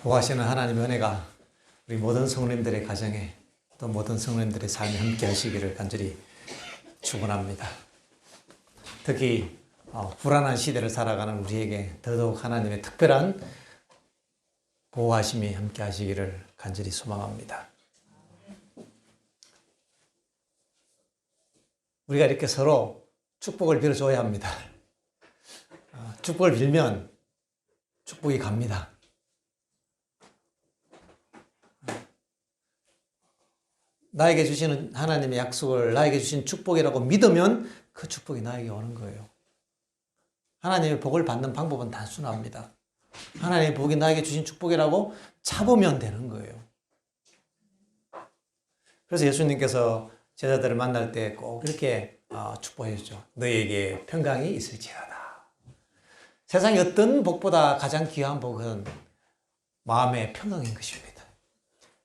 보호하시는 하나님의 은혜가 우리 모든 성도님들의 가정에 또 모든 성도님들의 삶에 함께 하시기를 간절히 축원합니다. 특히 불안한 시대를 살아가는 우리에게 더더욱 하나님의 특별한 보호하심이 함께 하시기를 간절히 소망합니다. 우리가 이렇게 서로 축복을 빌어줘야 합니다. 축복을 빌면 축복이 갑니다. 나에게 주시는 하나님의 약속을 나에게 주신 축복이라고 믿으면 그 축복이 나에게 오는 거예요. 하나님의 복을 받는 방법은 단순합니다. 하나님의 복이 나에게 주신 축복이라고 잡으면 되는 거예요. 그래서 예수님께서 제자들을 만날 때 꼭 이렇게 축복해 주죠. 너희에게 평강이 있을지어다. 세상의 어떤 복보다 가장 귀한 복은 마음의 평강인 것입니다.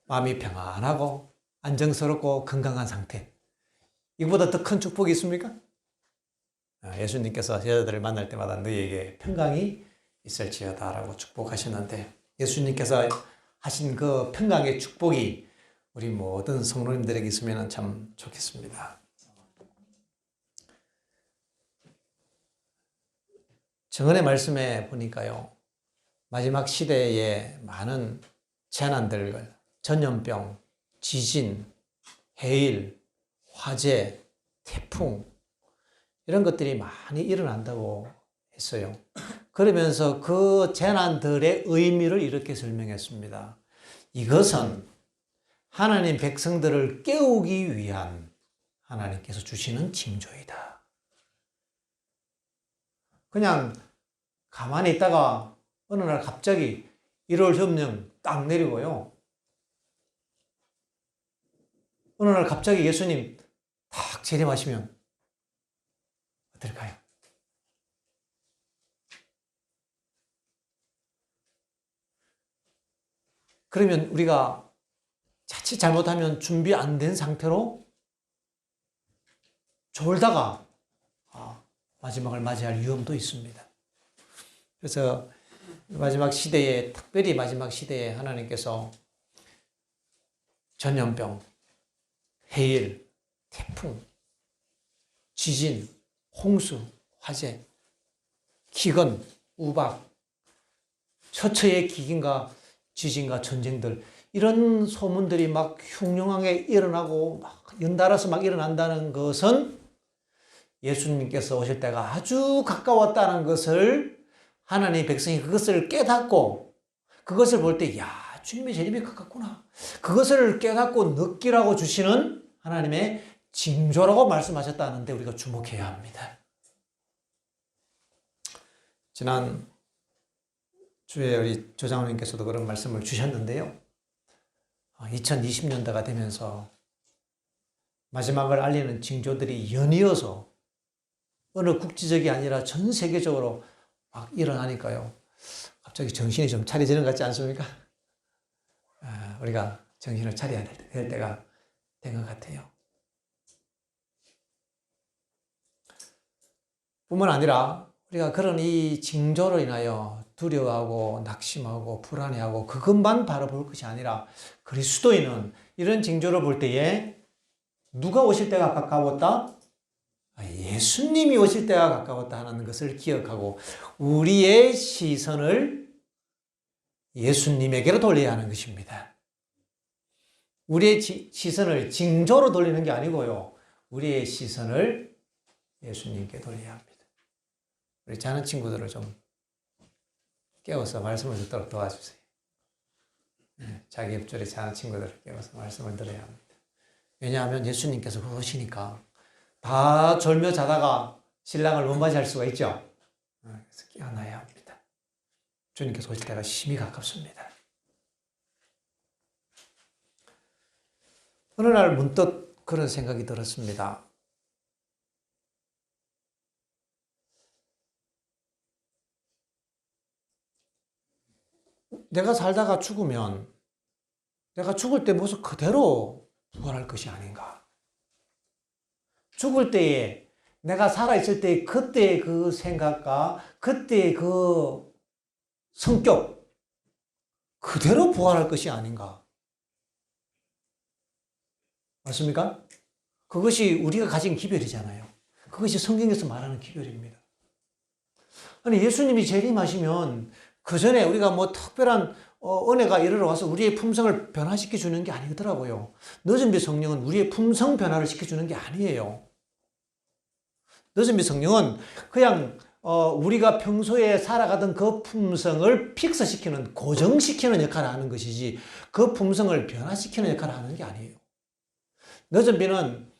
마음이 평안하고 안정스럽고 건강한 상태. 이거보다 더 큰 축복이 있습니까? 예수님께서 제자들을 만날 때마다 너희에게 평강이 있을지어다 라고 축복하셨는데 예수님께서 하신 그 평강의 축복이 우리 모든 성도님들에게 있으면 참 좋겠습니다. 정언의 말씀에 보니까요. 마지막 시대에 많은 재난들, 전염병, 지진, 해일, 화재, 태풍 이런 것들이 많이 일어난다고 했어요. 그러면서 그 재난들의 의미를 이렇게 설명했습니다. 이것은 하나님 백성들을 깨우기 위한 하나님께서 주시는 징조이다. 그냥 가만히 있다가 어느 날 갑자기 1월 협령 딱 내리고요. 어느 날 갑자기 예수님 탁 재림하시면 어떨까요? 그러면 우리가 자칫 잘못하면 준비 안 된 상태로 졸다가 마지막을 맞이할 위험도 있습니다. 그래서 마지막 시대에, 특별히 마지막 시대에 하나님께서 전염병, 해일, 태풍, 지진, 홍수, 화재, 기근, 우박, 처처의 기근과 지진과 전쟁들 이런 소문들이 막 흉흉하게 일어나고 막 연달아서 막 일어난다는 것은 예수님께서 오실 때가 아주 가까웠다는 것을 하나님의 백성이 그것을 깨닫고 그것을 볼 때 야, 주님의 재림이 가깝구나. 그것을 깨닫고 느끼라고 주시는 하나님의 징조라고 말씀하셨다는데 우리가 주목해야 합니다. 지난 주에 우리 조장로님께서도 그런 말씀을 주셨는데요. 2020년대가 되면서 마지막을 알리는 징조들이 연이어서 어느 국지적이 아니라 전 세계적으로 막 일어나니까요. 갑자기 정신이 좀 차려지는 것 같지 않습니까? 우리가 정신을 차려야 될 때가 된 것 같아요. 뿐만 아니라 우리가 그런 이 징조로 인하여 두려워하고 낙심하고 불안해하고 그것만 바라볼 것이 아니라 그리스도인은 이런 징조를 볼 때에 누가 오실 때가 가까웠다? 예수님이 오실 때가 가까웠다 하는 것을 기억하고 우리의 시선을 예수님에게로 돌려야 하는 것입니다. 우리의 시선을 징조로 돌리는 게 아니고요. 우리의 시선을 예수님께 돌려야 합니다. 우리 자는 친구들을 좀 깨워서 말씀을 듣도록 도와주세요. 자기 옆자리에 자는 친구들을 깨워서 말씀을 들어야 합니다. 왜냐하면 예수님께서 오시니까 다 졸며 자다가 신랑을 못 맞이할 수가 있죠. 그래서 깨어나야 합니다. 주님께서 오실 때가 심히 가깝습니다. 어느 날 문득 그런 생각이 들었습니다. 내가 살다가 죽으면 내가 죽을 때 모습 그대로 부활할 것이 아닌가. 죽을 때에 내가 살아있을 때 그때의 그 생각과 그때의 그 성격 그대로 부활할 것이 아닌가. 맞습니까? 그것이 우리가 가진 기별이잖아요. 그것이 성경에서 말하는 기별입니다. 아니, 예수님이 재림하시면 그 전에 우리가 뭐 특별한 은혜가 이르러 와서 우리의 품성을 변화시켜 주는 게 아니더라고요. 늦은 비 성령은 우리의 품성 변화를 시켜주는 게 아니에요. 늦은 비 성령은 그냥 우리가 평소에 살아가던 그 품성을 픽스시키는, 고정시키는 역할을 하는 것이지 그 품성을 변화시키는 역할을 하는 게 아니에요. 늦은 비는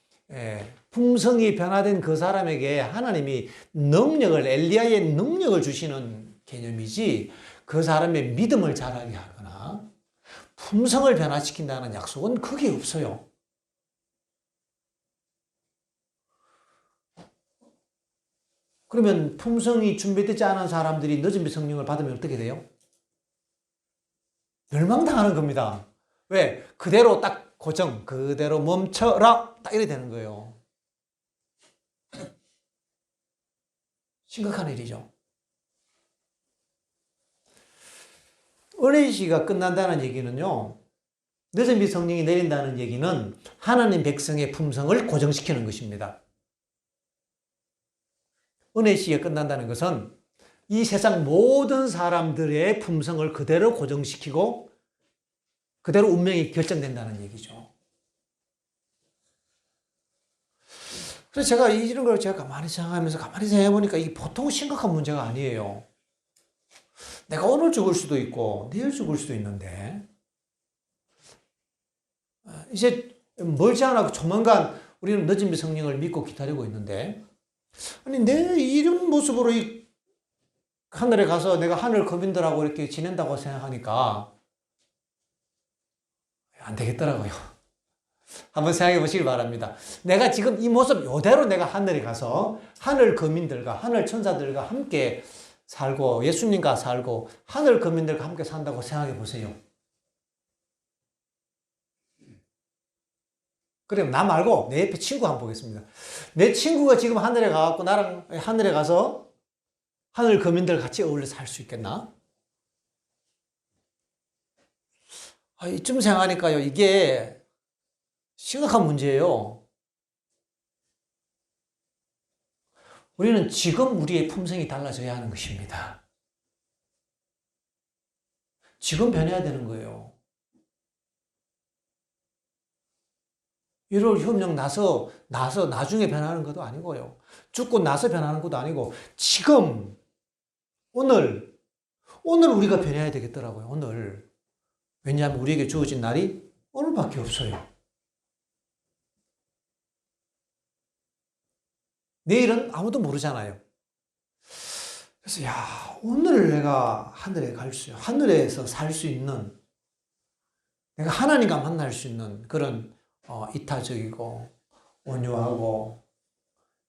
품성이 변화된 그 사람에게 하나님이 능력을, 엘리야의 능력을 주시는 개념이지 그 사람의 믿음을 자라게 하거나 품성을 변화시킨다는 약속은 그게 없어요. 그러면 품성이 준비되지 않은 사람들이 늦은 비 성령을 받으면 어떻게 돼요? 멸망당하는 겁니다. 왜? 그대로 딱 고정, 그대로 멈춰라, 딱 이래 되는 거예요. 심각한 일이죠. 은혜의 시가 끝난다는 얘기는요, 늦은 비 성령이 내린다는 얘기는 하나님 백성의 품성을 고정시키는 것입니다. 은혜의 시가 끝난다는 것은 이 세상 모든 사람들의 품성을 그대로 고정시키고 그대로 운명이 결정된다는 얘기죠. 그래서 제가 이런 걸 제가 가만히 생각하면서 가만히 생각해보니까 이게 보통 심각한 문제가 아니에요. 내가 오늘 죽을 수도 있고 내일 죽을 수도 있는데 이제 멀지 않아 조만간 우리는 늦은 비 성령을 믿고 기다리고 있는데 아니 내 이런 모습으로 이 하늘에 가서 내가 하늘 거민들하고 이렇게 지낸다고 생각하니까 안 되겠더라고요. 한번 생각해 보시길 바랍니다. 내가 지금 이 모습 이대로 내가 하늘에 가서 하늘 거민들과 하늘 천사들과 함께 살고 예수님과 살고 하늘 거민들과 함께 산다고 생각해 보세요. 그럼 나 말고 내 옆에 친구 한번 보겠습니다. 내 친구가 지금 하늘에 가갖고 나랑 하늘에 가서 하늘 거민들 같이 어울려 살 수 있겠나? 이쯤 생각하니까요, 이게 심각한 문제예요. 우리는 지금 우리의 품성이 달라져야 하는 것입니다. 지금 변해야 되는 거예요. 1월 협력 나서 나중에 변하는 것도 아니고요. 죽고 나서 변하는 것도 아니고 지금 오늘 우리가 변해야 되겠더라고요. 오늘. 왜냐하면 우리에게 주어진 날이 오늘밖에 없어요. 내일은 아무도 모르잖아요. 그래서 오늘 내가 하늘에서 살 수 있는, 내가 하나님과 만날 수 있는 그런 이타적이고 온유하고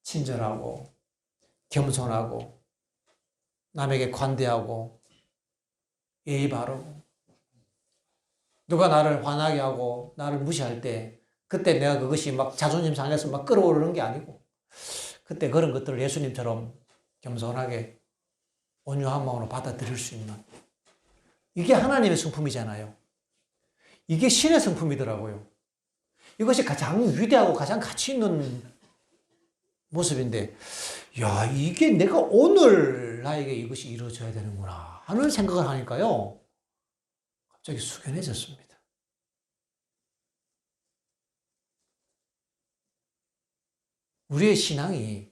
친절하고 겸손하고 남에게 관대하고 예의 바르고 누가 나를 화나게 하고 나를 무시할 때 그때 내가 그것이 막 자존심 상해서 막 끌어오르는 게 아니고 그때 그런 것들을 예수님처럼 겸손하게 온유한 마음으로 받아들일 수 있는, 이게 하나님의 성품이잖아요. 이게 신의 성품이더라고요. 이것이 가장 위대하고 가장 가치 있는 모습인데 이게 내가 오늘 나에게 이것이 이루어져야 되는구나 하는 생각을 하니까요 갑자기 숙연해졌습니다. 우리의 신앙이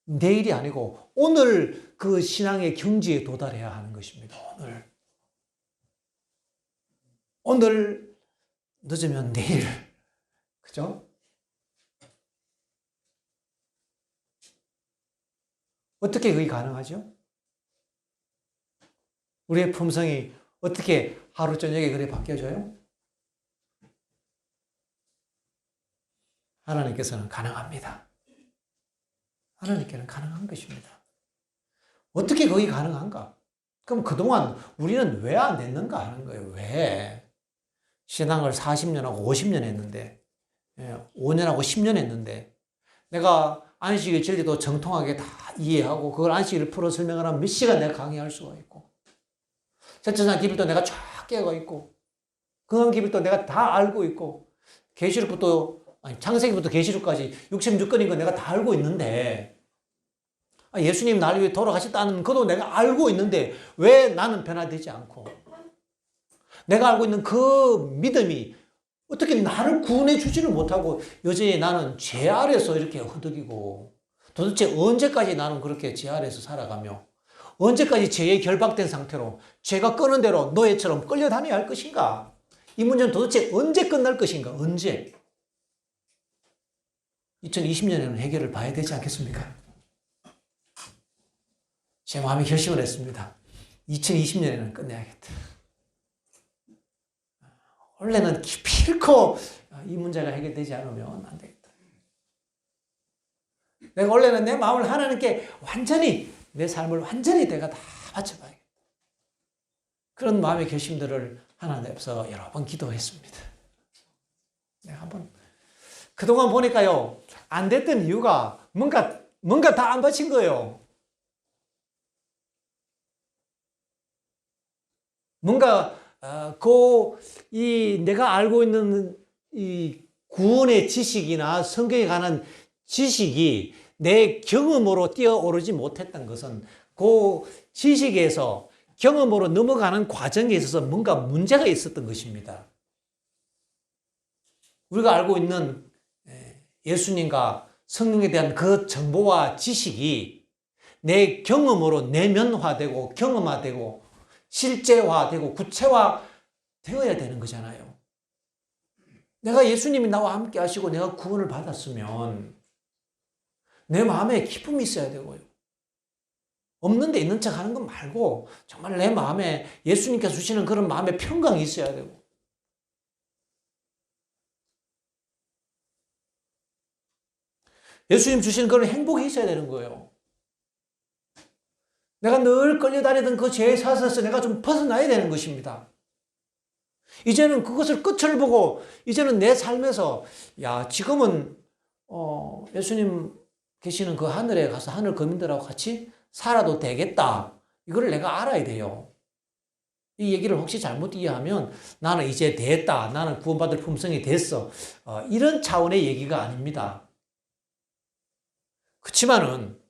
내일이 아니고 오늘 그 신앙의 경지에 도달해야 하는 것입니다. 오늘 늦으면 내일, 그죠? 어떻게 그게 가능하죠? 우리의 품성이 어떻게 하루 저녁에 그래 바뀌어져요? 하나님께서는 가능합니다. 하나님께는 가능한 것입니다. 어떻게 그게 가능한가? 그럼 그동안 우리는 왜 안 됐는가 하는 거예요. 왜? 신앙을 40년하고 50년 했는데, 5년하고 10년 했는데, 내가 안식일 진리도 정통하게 다 이해하고, 그걸 안식일을 풀어 설명을 하면 몇 시간 내가 강의할 수가 있고, 제천상 기술도 내가 쫙 깨어 있고 금강기부터 내가 다 알고 있고 계시록부터 아니 창세기부터 계시록까지 66권인 거 내가 다 알고 있는데 예수님 나를 위해 돌아가셨다는 것도 내가 알고 있는데 왜 나는 변화되지 않고 내가 알고 있는 그 믿음이 어떻게 나를 구원해 주지를 못하고 여전히 나는 죄 아래서 이렇게 허덕이고 도대체 언제까지 나는 그렇게 죄 아래서 살아가며 언제까지 죄에 결박된 상태로 죄가 끄는 대로 노예처럼 끌려다녀야 할 것인가? 이 문제는 도대체 언제 끝날 것인가? 언제? 2020년에는 해결을 봐야 되지 않겠습니까? 제 마음에 결심을 했습니다. 2020년에는 끝내야겠다. 원래는 기필코 이 문제가 해결되지 않으면 안 되겠다. 내가 원래는 내 마음을 하나님께 완전히 내 삶을 완전히 내가 다 바쳐봐야겠다. 그런 마음의 결심들을 하나님 앞에서 여러 번 기도했습니다. 내가 한번 그동안 보니까요 안 됐던 이유가 뭔가 다 안 바친 거예요. 뭔가 내가 알고 있는 이 구원의 지식이나 성경에 관한 지식이 내 경험으로 뛰어오르지 못했던 것은 그 지식에서 경험으로 넘어가는 과정에 있어서 뭔가 문제가 있었던 것입니다. 우리가 알고 있는 예수님과 성령에 대한 그 정보와 지식이 내 경험으로 내면화되고 경험화되고 실제화되고 구체화 되어야 되는 거잖아요. 내가 예수님이 나와 함께 하시고 내가 구원을 받았으면 내 마음에 기쁨이 있어야 되고요. 없는데 있는 척 하는 것 말고 정말 내 마음에 예수님께서 주시는 그런 마음의 평강이 있어야 되고 예수님 주시는 그런 행복이 있어야 되는 거예요. 내가 늘 끌려다니던 그 죄의 사슬에서 내가 좀 벗어나야 되는 것입니다. 이제는 그것을 끝을 보고 이제는 내 삶에서 지금은 예수님 계시는 그 하늘에 가서 하늘 거민들하고 같이 살아도 되겠다. 이걸 내가 알아야 돼요. 이 얘기를 혹시 잘못 이해하면 나는 이제 됐다. 나는 구원받을 품성이 됐어. 이런 차원의 얘기가 아닙니다. 그렇지만은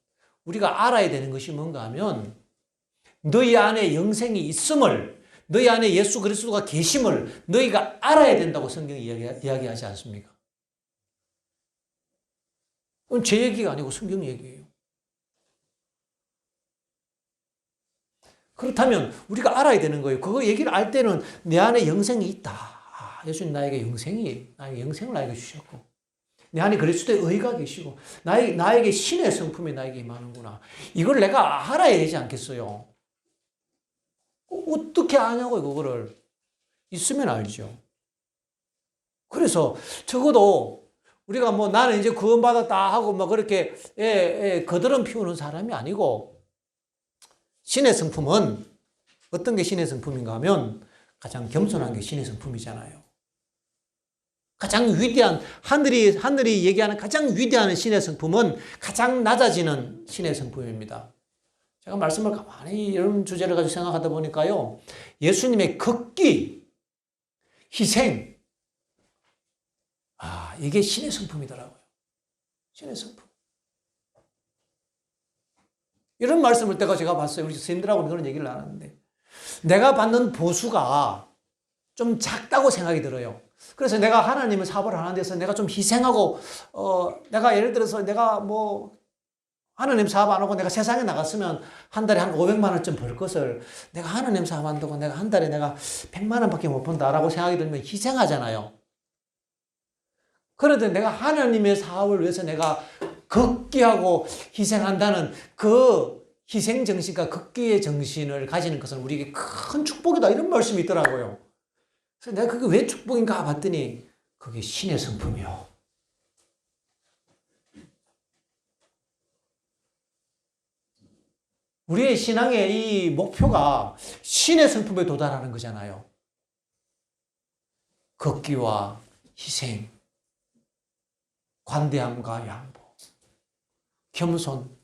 우리가 알아야 되는 것이 뭔가 하면 너희 안에 영생이 있음을 너희 안에 예수 그리스도가 계심을 너희가 알아야 된다고 성경이 이야기하지 않습니까? 그건 제 얘기가 아니고 성경 얘기예요. 그렇다면 우리가 알아야 되는 거예요. 그거 얘기를 알 때는 내 안에 영생이 있다. 예수님 나에게 영생을 나에게 주셨고 내 안에 그리스도의 의가 계시고 나에게 신의 성품이 나에게 임하는구나. 이걸 내가 알아야 되지 않겠어요? 어떻게 아냐고요, 그거를. 있으면 알죠. 그래서 적어도 우리가 나는 이제 구원받았다 하고 그렇게 거드름 피우는 사람이 아니고 신의 성품은 어떤 게 신의 성품인가 하면 가장 겸손한 게 신의 성품이잖아요. 가장 위대한 하늘이 얘기하는 가장 위대한 신의 성품은 가장 낮아지는 신의 성품입니다. 제가 말씀을 가만히 이런 주제를 가지고 생각하다 보니까요. 예수님의 극기, 희생, 이게 신의 성품이더라고요. 신의 성품. 이런 말씀을 제가 봤어요. 우리 스님들하고 그런 얘기를 나눴는데 내가 받는 보수가 좀 작다고 생각이 들어요. 그래서 내가 하나님의 사업을 하는 데서 내가 좀 희생하고 내가 예를 들어서 내가 하나님 사업 안 하고 내가 세상에 나갔으면 한 달에 한 500만 원쯤 벌 것을 내가 하나님 사업 안 하고 내가 한 달에 내가 100만 원밖에 못 번다라고 생각이 들면 희생하잖아요. 그런데 내가 하나님의 사업을 위해서 내가 극기하고 희생한다는 그 희생 정신과 극기의 정신을 가지는 것은 우리에게 큰 축복이다 이런 말씀이 있더라고요. 그래서 내가 그게 왜 축복인가 봤더니 그게 신의 성품이요. 우리의 신앙의 이 목표가 신의 성품에 도달하는 거잖아요. 극기와 희생, 관대함과 양보, 겸손,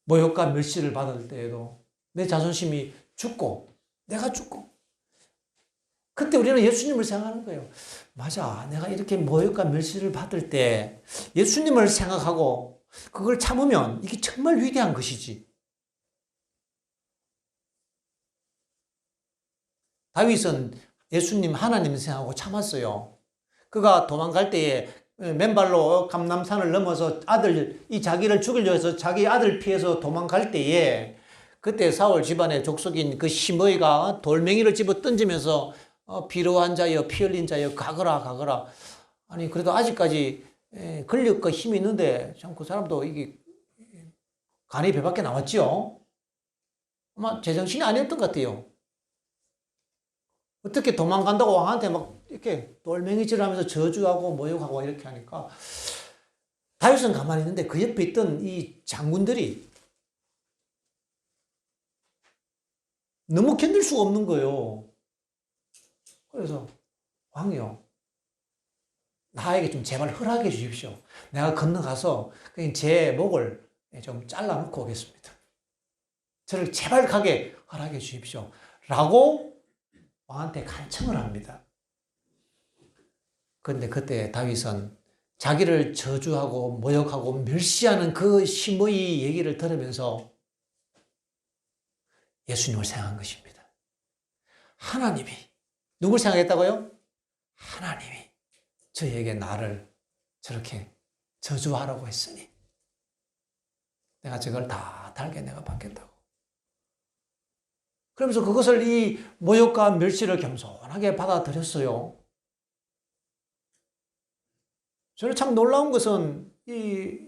모욕과 멸시를 받을 때에도 내 자존심이 죽고 내가 죽고 그때 우리는 예수님을 생각하는 거예요. 맞아. 내가 이렇게 모욕과 멸시를 받을 때 예수님을 생각하고 그걸 참으면 이게 정말 위대한 것이지. 다윗은 예수님 하나님 생각하고 참았어요. 그가 도망갈 때에 맨발로 감람산을 넘어서 이 자기를 죽이려 해서 자기 아들 피해서 도망갈 때에 그때 사울 집안의 족속인 그 시므이가 돌멩이를 집어 던지면서 비루한 자여 피 흘린 자여 가거라 가거라. 아니 그래도 아직까지 근력과 힘이 있는데 참 그 사람도 이게 간이 배밖에 나왔지요. 아마 제정신이 아니었던 것 같아요. 어떻게 도망간다고 왕한테 막 이렇게 돌멩이질하면서 저주하고 모욕하고 이렇게 하니까 다윗은 가만히 있는데 그 옆에 있던 이 장군들이 너무 견딜 수가 없는 거예요. 그래서 왕이요, 나에게 좀 제발 허락해 주십시오. 내가 건너가서 제 목을 좀 잘라놓고 오겠습니다. 저를 제발 가게 허락해 주십시오. 라고 왕한테 간청을 합니다. 그런데 그때 다윗은 자기를 저주하고 모욕하고 멸시하는 그 시므이 얘기를 들으면서 예수님을 생각한 것입니다. 하나님이 누굴 생각했다고요? 하나님이 저에게 나를 저렇게 저주하라고 했으니 내가 저걸 다 달게 내가 받겠다고. 그러면서 그것을 이 모욕과 멸시를 겸손하게 받아들였어요. 저는 참 놀라운 것은 이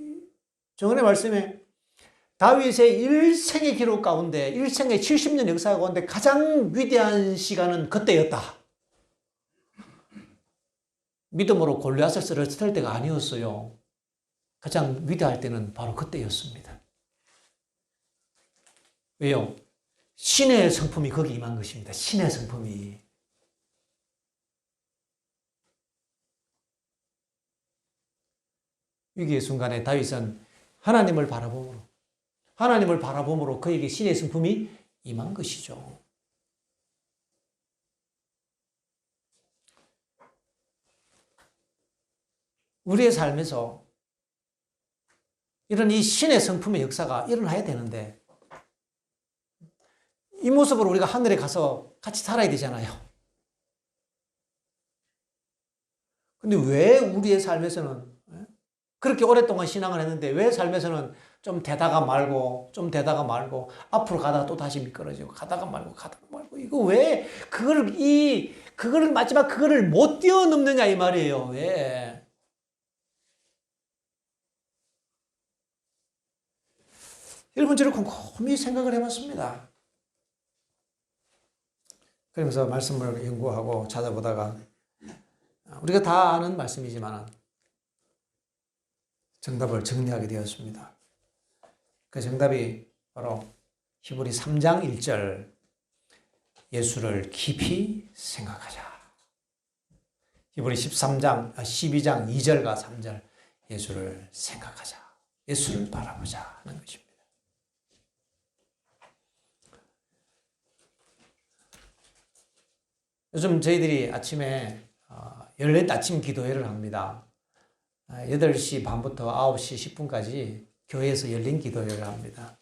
정언의 말씀에 다윗의 일생의 기록 가운데 일생의 70년 역사 가운데 가장 위대한 시간은 그때였다. 믿음으로 골리앗을 쓰러뜨릴 때가 아니었어요. 가장 위대할 때는 바로 그때였습니다. 왜요? 신의 성품이 거기 임한 것입니다. 신의 성품이. 위기의 순간에 다윗은 하나님을 바라봄으로 그에게 신의 성품이 임한 것이죠. 우리의 삶에서 이런 이 신의 성품의 역사가 일어나야 되는데 이 모습으로 우리가 하늘에 가서 같이 살아야 되잖아요. 근데 왜 우리의 삶에서는 그렇게 오랫동안 신앙을 했는데 왜 삶에서는 좀 되다가 말고 앞으로 가다가 또 다시 미끄러지고 가다가 말고 이거 왜 그거를 마지막 그거를 못 뛰어넘느냐 이 말이에요. 왜? 여러분 저를 곰곰이 생각을 해봤습니다. 그러면서 말씀을 연구하고 찾아보다가 우리가 다 아는 말씀이지만 정답을 정리하게 되었습니다. 그 정답이 바로 히브리 3장 1절 예수를 깊이 생각하자. 히브리 12장 2절과 3절 예수를 생각하자. 예수를 바라보자 하는 것입니다. 요즘 저희들이 아침에 열린 아침 기도회를 합니다. 8시 반부터 9시 10분까지 교회에서 열린 기도회를 합니다.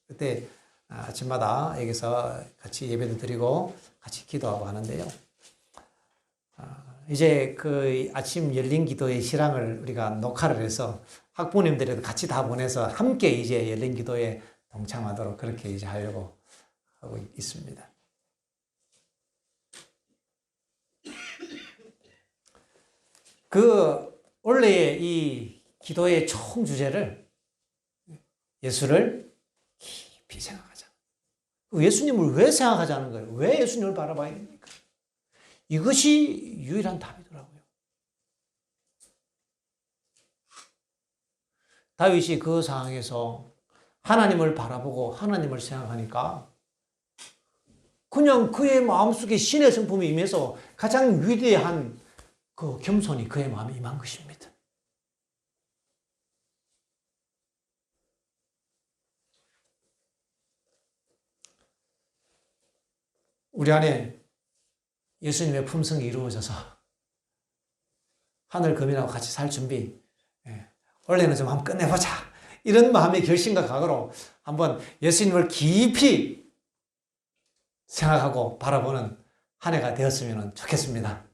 그때 아침마다 여기서 같이 예배도 드리고 같이 기도하고 하는데요. 이제 그 아침 열린 기도회 실황을 우리가 녹화를 해서 학부모님들에도 같이 다 보내서 함께 이제 열린 기도에 동참하도록 그렇게 이제 하려고 하고 있습니다. 원래의 이 기도의 총 주제를 예수를 깊이 생각하자. 예수님을 왜 생각하자는 거예요? 왜 예수님을 바라봐야 됩니까? 이것이 유일한 답이더라고요. 다윗이 그 상황에서 하나님을 바라보고 하나님을 생각하니까 그냥 그의 마음속에 신의 성품이 임해서 가장 위대한 그 겸손이 그의 마음에 임한 것입니다. 우리 안에 예수님의 품성이 이루어져서 하늘 금이라고 같이 살 준비, 원래는 좀 한번 끝내보자. 이런 마음의 결심과 각오로 한번 예수님을 깊이 생각하고 바라보는 한 해가 되었으면 좋겠습니다.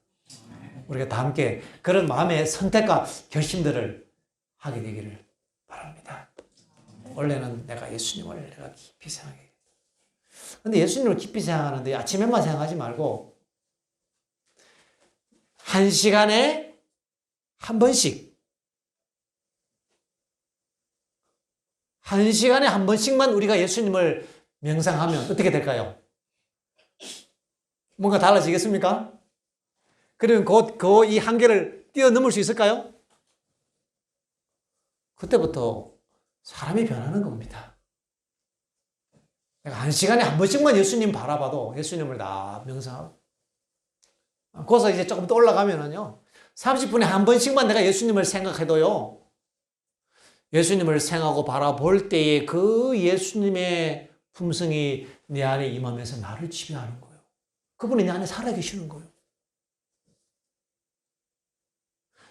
우리가 다 함께 그런 마음의 선택과 결심들을 하게 되기를 바랍니다. 원래는 내가 예수님을 내가 깊이 생각해. 근데 예수님을 깊이 생각하는데 아침에만 생각하지 말고 1시간에 한 번씩 1시간에 한 번씩만 우리가 예수님을 명상하면 어떻게 될까요? 뭔가 달라지겠습니까? 그러면 곧 이 한계를 뛰어넘을 수 있을까요? 그때부터 사람이 변하는 겁니다. 내가 1시간에 한 번씩만 예수님 바라봐도 예수님을 다 명상하고 거기서 이제 조금 더 올라가면은요 30분에 한 번씩만 내가 예수님을 생각해도요 예수님을 생각하고 바라볼 때에 그 예수님의 품성이 내 안에 임하면서 나를 지배하는 거예요. 그분이 내 안에 살아계시는 거예요.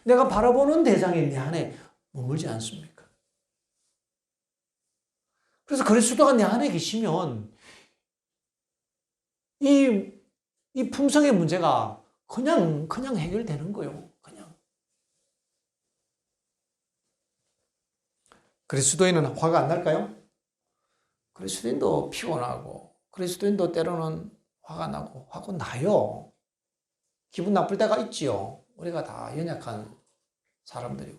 내가 바라보는 대상이 내 안에 머물지 않습니까? 그래서 그리스도가 내 안에 계시면 이 품성의 문제가 그냥 해결되는 거예요. 그냥. 그리스도인은 화가 안 날까요? 그리스도인도 피곤하고 그리스도인도 때로는 화가 나요. 기분 나쁠 때가 있지요. 우리가 다 연약한 사람들이고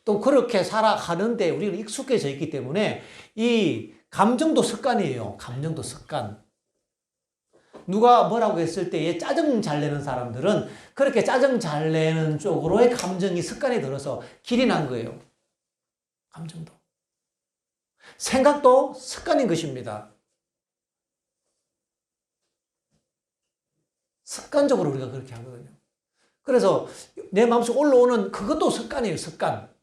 또 그렇게 살아가는데 우리는 익숙해져 있기 때문에 이 감정도 습관이에요. 감정도 습관. 누가 뭐라고 했을 때에 짜증 잘 내는 사람들은 그렇게 짜증 잘 내는 쪽으로의 감정이 습관이 들어서 길이 난 거예요. 감정도. 생각도 습관인 것입니다. 습관적으로 우리가 그렇게 하거든요. 그래서 내 마음속에 올라오는 그것도 습관이에요. 습관.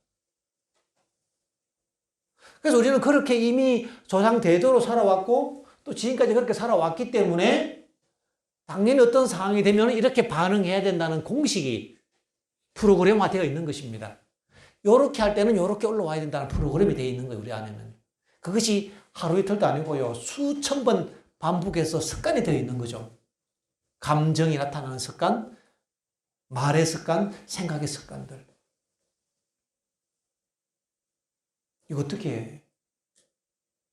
그래서 우리는 그렇게 이미 조상 대대로 살아왔고 또 지금까지 그렇게 살아왔기 때문에 당연히 어떤 상황이 되면 이렇게 반응해야 된다는 공식이 프로그램화되어 있는 것입니다. 이렇게 할 때는 이렇게 올라와야 된다는 프로그램이 되어 있는 거예요. 우리 안에는. 그것이 하루 이틀도 아니고요. 수천 번 반복해서 습관이 되어 있는 거죠. 감정이 나타나는 습관, 말의 습관, 생각의 습관들. 이거 어떻게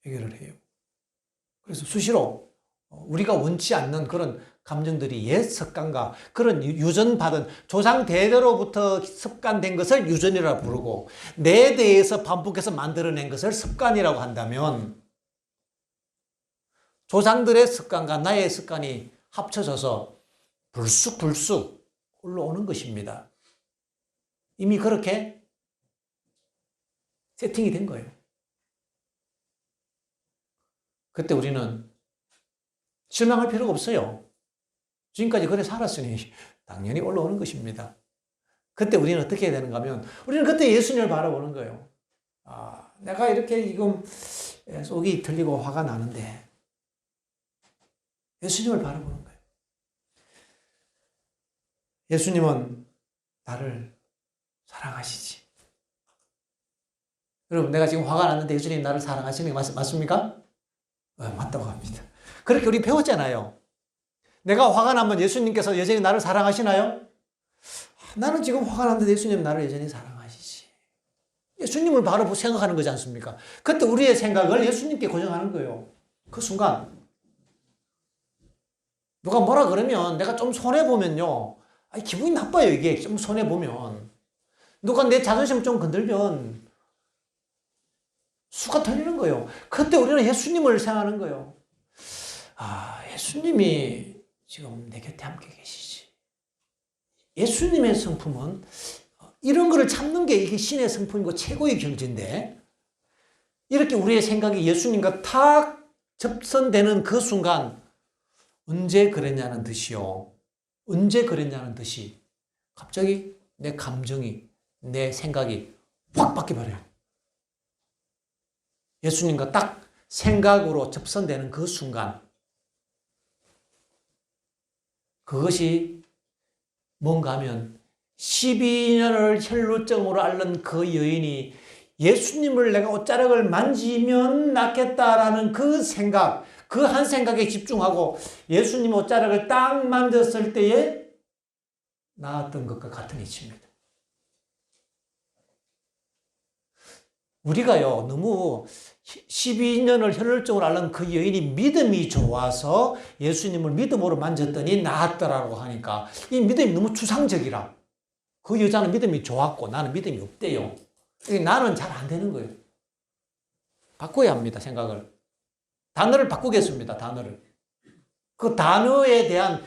해결을 해요? 그래서 수시로 우리가 원치 않는 그런 감정들이 옛 습관과 그런 유전받은 조상 대대로부터 습관된 것을 유전이라고 부르고 내 대해서 반복해서 만들어낸 것을 습관이라고 한다면 조상들의 습관과 나의 습관이 합쳐져서 불쑥 올라오는 것입니다. 이미 그렇게 세팅이 된 거예요. 그때 우리는 실망할 필요가 없어요. 지금까지 그래 살았으니 당연히 올라오는 것입니다. 그때 우리는 어떻게 해야 되는가 하면 우리는 그때 예수님을 바라보는 거예요. 아, 내가 이렇게 지금 속이 틀리고 화가 나는데 예수님을 바라보는 거예요. 예수님은 나를 사랑하시지. 여러분 내가 지금 화가 났는데 예수님 나를 사랑하시는 게 맞습니까? 맞다고 합니다. 그렇게 우리 배웠잖아요. 내가 화가 나면 예수님께서 여전히 나를 사랑하시나요? 나는 지금 화가 났는데 예수님 나를 여전히 사랑하시지. 예수님을 바로 생각하는 거지 않습니까? 그때 우리의 생각을 예수님께 고정하는 거예요. 그 순간 누가 뭐라 그러면 내가 좀 손해보면요. 기분이 나빠요. 이게 좀 손해보면. 누가 내 자존심 좀 건들면 수가 털리는 거예요. 그때 우리는 예수님을 생각하는 거예요. 아, 예수님이 지금 내 곁에 함께 계시지. 예수님의 성품은 이런 거를 참는 게 이게 신의 성품이고 최고의 경지인데 이렇게 우리의 생각이 예수님과 탁 접선되는 그 순간 언제 그랬냐는 듯이요. 언제 그랬냐는 듯이 갑자기 내 감정이 내 생각이 확 바뀌어버려요. 예수님과 딱 생각으로 접선되는 그 순간 그것이 뭔가 하면 12년을 혈루증으로 앓는 그 여인이 예수님을 내가 옷자락을 만지면 낫겠다라는 그 생각, 그 한 생각에 집중하고 예수님 옷자락을 딱 만졌을 때에 나았던 것과 같은 이치입니다. 우리가요, 너무 12년을 혈루증으로 앓는 그 여인이 믿음이 좋아서 예수님을 믿음으로 만졌더니 나았더라고 하니까 이 믿음이 너무 추상적이라. 그 여자는 믿음이 좋았고 나는 믿음이 없대요. 나는 잘 안 되는 거예요. 바꿔야 합니다, 생각을. 단어를 바꾸겠습니다, 단어를. 그 단어에 대한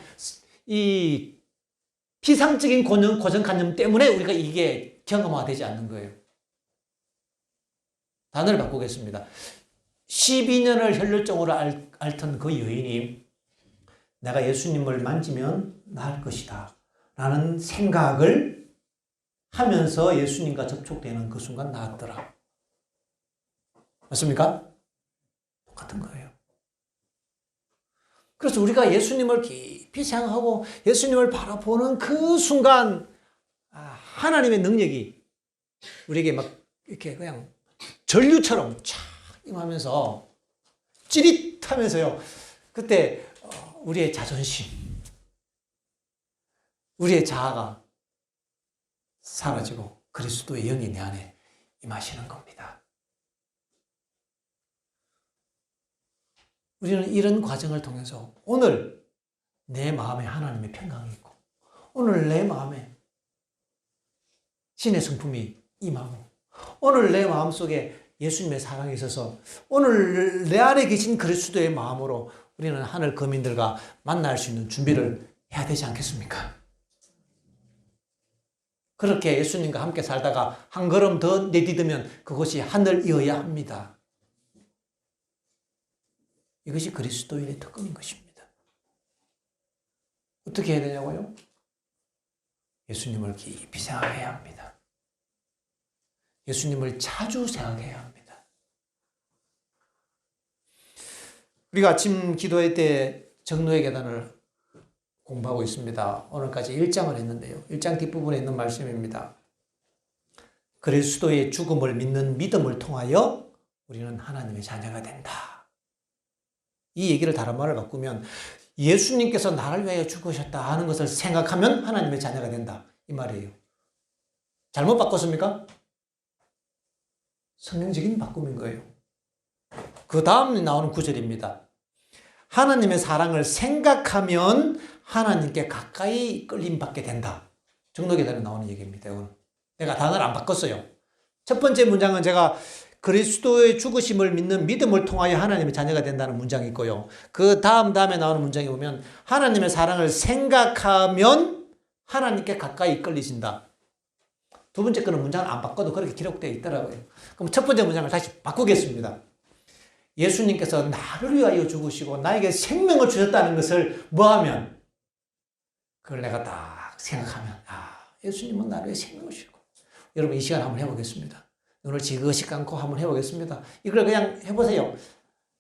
이 피상적인 고정관념 때문에 우리가 이게 경험화되지 않는 거예요. 단어를 바꾸겠습니다. 12년을 혈루증으로 앓던 그 여인이 내가 예수님을 만지면 나을 것이다 라는 생각을 하면서 예수님과 접촉되는 그 순간 나았더라. 맞습니까? 똑같은 거예요. 그래서 우리가 예수님을 깊이 생각하고 예수님을 바라보는 그 순간 하나님의 능력이 우리에게 막 이렇게 그냥 전류처럼 촥 임하면서 찌릿하면서요. 그때 우리의 자존심, 우리의 자아가 사라지고 그리스도의 영이 내 안에 임하시는 겁니다. 우리는 이런 과정을 통해서 오늘 내 마음에 하나님의 평강이 있고 오늘 내 마음에 신의 성품이 임하고 오늘 내 마음속에 예수님의 사랑이 있어서 오늘 내 안에 계신 그리스도의 마음으로 우리는 하늘 거민들과 만날 수 있는 준비를 해야 되지 않겠습니까? 그렇게 예수님과 함께 살다가 한 걸음 더 내디디면 그것이 하늘이어야 합니다. 이것이 그리스도인의 특권인 것입니다. 어떻게 해야 되냐고요? 예수님을 깊이 생각해야 합니다. 예수님을 자주 생각해야 합니다. 우리가 아침 기도회 때 정로의 계단을 공부하고 있습니다. 오늘까지 1장을 했는데요. 1장 뒷부분에 있는 말씀입니다. 그리스도의 죽음을 믿는 믿음을 통하여 우리는 하나님의 자녀가 된다. 이 얘기를 다른 말을 바꾸면 예수님께서 나를 위하여 죽으셨다 하는 것을 생각하면 하나님의 자녀가 된다. 이 말이에요. 잘못 바꿨습니까? 성경적인 바꿈인 거예요. 그 다음에 나오는 구절입니다. 하나님의 사랑을 생각하면 하나님께 가까이 끌림받게 된다. 정록계단에 나오는 얘기입니다. 이건. 내가 단어를 안 바꿨어요. 첫 번째 문장은 제가 그리스도의 죽으심을 믿는 믿음을 통하여 하나님의 자녀가 된다는 문장이 있고요. 그 다음에 나오는 문장에 보면 하나님의 사랑을 생각하면 하나님께 가까이 끌리신다. 두 번째 거는 문장을 안 바꿔도 그렇게 기록되어 있더라고요. 그럼 첫 번째 문장을 다시 바꾸겠습니다. 예수님께서 나를 위하여 죽으시고 나에게 생명을 주셨다는 것을 뭐하면? 그걸 내가 딱 생각하면 예수님은 나를 위해 생명을 주시고 여러분 이 시간 한번 해보겠습니다. 눈을 지그시 감고 한번 해보겠습니다. 이걸 그냥 해보세요.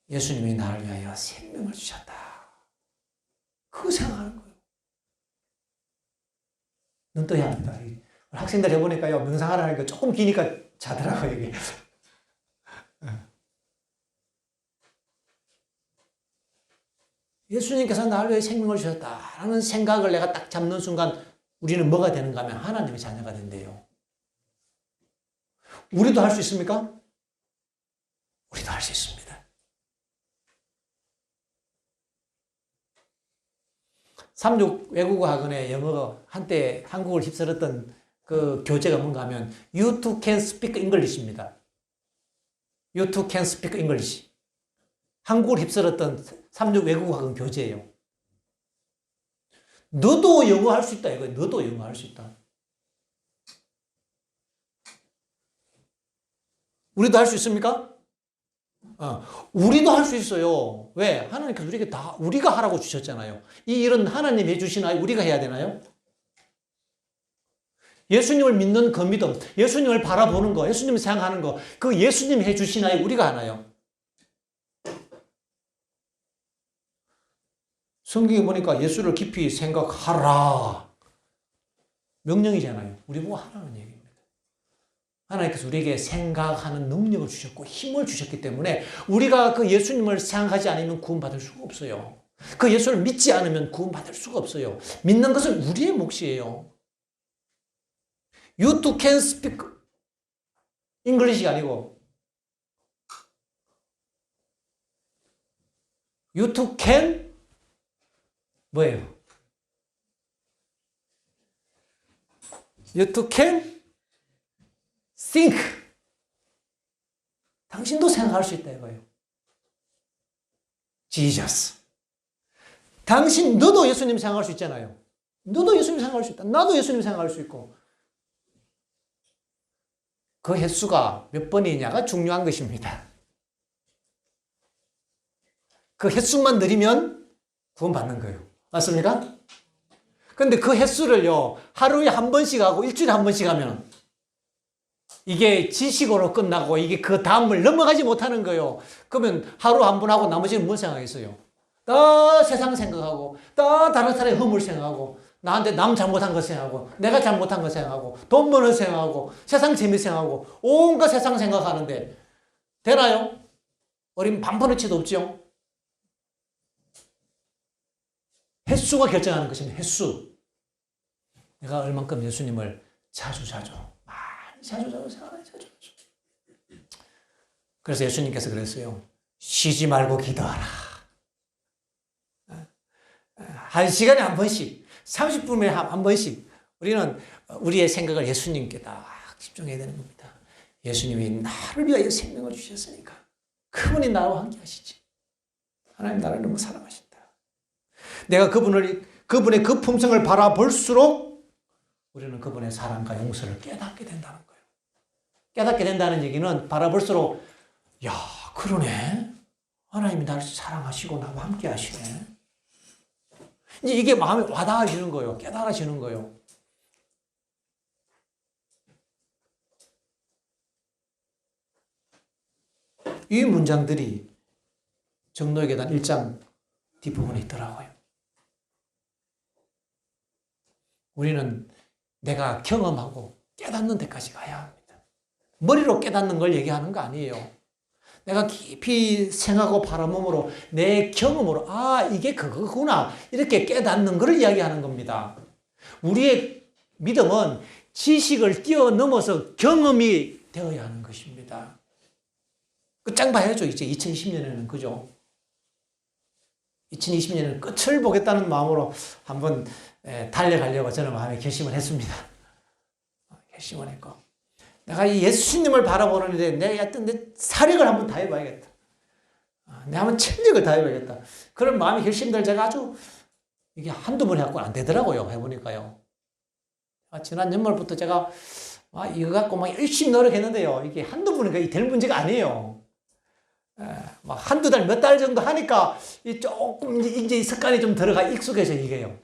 예수님이 나를 위하여 생명을 주셨다. 그거 생각하는 거예요. 눈 떠야 합니다. 학생들 해보니까요, 명상하라니까 조금 기니까 자더라고요, 이게. 예수님께서 나를 위해 생명을 주셨다라는 생각을 내가 딱 잡는 순간 우리는 뭐가 되는가 하면 하나님의 자녀가 된대요. 우리도 할 수 있습니까? 우리도 할 수 있습니다. 36 외국어 학원의 영어가 한때 한국을 휩쓸었던 그 교재가 뭔가 하면 You too can speak English입니다. You too can speak English. 한국을 휩쓸었던 36 외국어 학원 교재예요. 너도 영어 할 수 있다 이거예요. 너도 영어 할 수 있다. 우리도 할 수 있습니까? 우리도 할 수 있어요. 왜? 하나님께서 우리에게 다 우리가 하라고 주셨잖아요. 이 일은 하나님이 해주시나요? 우리가 해야 되나요? 예수님을 믿는 그 믿음, 예수님을 바라보는 거, 예수님을 생각하는 거, 그 예수님이 해주시나요? 우리가 하나요? 성경에 보니까 예수를 깊이 생각하라. 명령이잖아요. 우리 보고 하라는 얘기입니다. 하나님께서 우리에게 생각하는 능력을 주셨고 힘을 주셨기 때문에 우리가 그 예수님을 생각하지 않으면 구원받을 수가 없어요. 그 예수를 믿지 않으면 구원받을 수가 없어요. 믿는 것은 우리의 몫이에요. You too can speak English가 아니고 You too can 뭐예요? You too can think. 당신도 생각할 수 있다 이거예요. Jesus. 너도 예수님 생각할 수 있잖아요. 너도 예수님 생각할 수 있다. 나도 예수님 생각할 수 있고. 그 횟수가 몇 번이냐가 중요한 것입니다. 그 횟수만 느리면 구원받는 거예요. 맞습니까? 근데 그 횟수를요, 하루에 한 번씩 하고 일주일에 한 번씩 하면 이게 지식으로 끝나고 이게 그 다음을 넘어가지 못하는 거예요. 그러면 하루 한 번 하고 나머지는 뭘 생각했어요? 다 세상 생각하고, 다 다른 사람의 허물 생각하고, 나한테 남 잘못한 거 생각하고, 내가 잘못한 거 생각하고, 돈 버는 생각하고, 세상 재미 생각하고, 온갖 세상 생각하는데, 되나요? 어린 반번어치도 없죠? 횟수가 결정하는 것입니다. 횟수. 내가 얼만큼 예수님을 자주 많이 자주 생각해. 그래서 예수님께서 그랬어요. 쉬지 말고 기도하라. 1시간에 한 번씩, 30분에 한 번씩 우리는 우리의 생각을 예수님께 딱 집중해야 되는 겁니다. 예수님이 나를 위하여 생명을 주셨으니까 그분이 나와 함께 하시지. 하나님 나를 너무 사랑하신다. 내가 그분의 그 품성을 바라볼수록 우리는 그분의 사랑과 용서를 깨닫게 된다는 거예요. 깨닫게 된다는 얘기는 바라볼수록 야, 그러네. 하나님이 나를 사랑하시고 나와 함께 하시네. 이제 이게 마음에 와닿아지는 거예요. 깨달아지는 거예요. 이 문장들이 정노의 계단 1장 뒷부분에 있더라고요. 우리는 내가 경험하고 깨닫는 데까지 가야 합니다. 머리로 깨닫는 걸 얘기하는 거 아니에요. 내가 깊이 생각하고 바라봄으로 내 경험으로 이게 그거구나 이렇게 깨닫는 걸 이야기하는 겁니다. 우리의 믿음은 지식을 뛰어넘어서 경험이 되어야 하는 것입니다. 끝장 봐야죠. 이제 2020년에는 그죠? 2020년에는 끝을 보겠다는 마음으로 한번 달려가려고 저는 마음에 결심을 했습니다. 결심을 했고 내가 이 예수님을 바라보는데 내가 어떤 내 사력을 한번 다해봐야겠다. 내가 한번 천력을 다해봐야겠다. 그런 마음의 결심들 제가 아주 이게 한두 번 해갖고 안 되더라고요. 해보니까요. 지난 연말부터 제가 이거 갖고 막 열심히 노력했는데요. 이게 한두 번이 될 문제가 아니에요. 막 한두 달, 몇 달 정도 하니까 조금 이제 습관이 좀 들어가 익숙해져 이게요.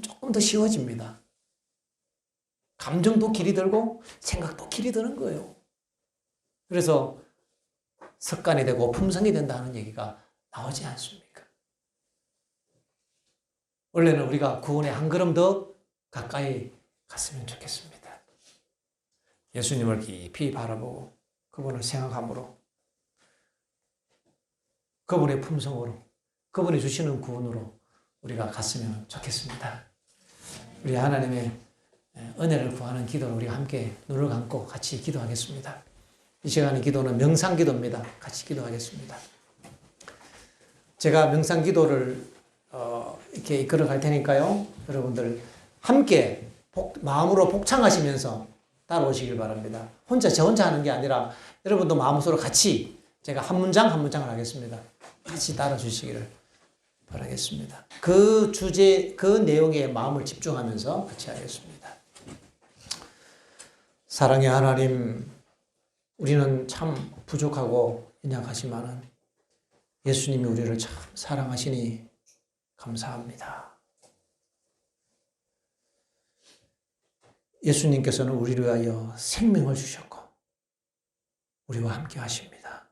조금 더 쉬워집니다. 감정도 길이 들고 생각도 길이 드는 거예요. 그래서 습관이 되고 품성이 된다는 얘기가 나오지 않습니까? 원래는 우리가 구원에 한 걸음 더 가까이 갔으면 좋겠습니다. 예수님을 깊이 바라보고 그분을 생각함으로 그분의 품성으로 그분이 주시는 구원으로 우리가 갔으면 좋겠습니다. 우리 하나님의 은혜를 구하는 기도를 우리가 함께 눈을 감고 같이 기도하겠습니다. 이 시간의 기도는 명상기도입니다. 같이 기도하겠습니다. 제가 명상기도를 이렇게 이끌어 갈 테니까요. 여러분들 함께 마음으로 복창하시면서 따라오시길 바랍니다. 저 혼자 하는 게 아니라 여러분도 마음으로 같이 제가 한 문장 한 문장을 하겠습니다. 같이 따라 주시기를 바라겠습니다. 그 주제, 그 내용에 마음을 집중하면서 같이 하겠습니다. 사랑의 하나님, 우리는 참 부족하고 연약하지만은 예수님이 우리를 참 사랑하시니 감사합니다. 예수님께서는 우리를 위하여 생명을 주셨고 우리와 함께 하십니다.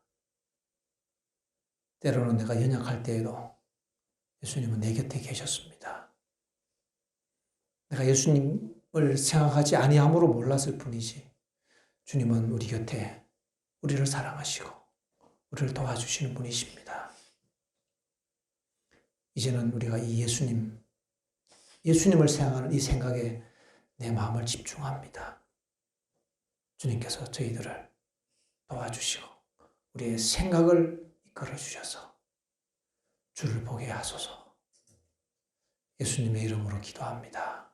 때로는 내가 연약할 때에도 예수님은 내 곁에 계셨습니다. 내가 예수님을 생각하지 아니함으로 몰랐을 뿐이지 주님은 우리 곁에 우리를 사랑하시고 우리를 도와주시는 분이십니다. 이제는 우리가 이 예수님을 생각하는 이 생각에 내 마음을 집중합니다. 주님께서 저희들을 도와주시고 우리의 생각을 이끌어 주셔서 주를 보게 하소서. 예수님의 이름으로 기도합니다.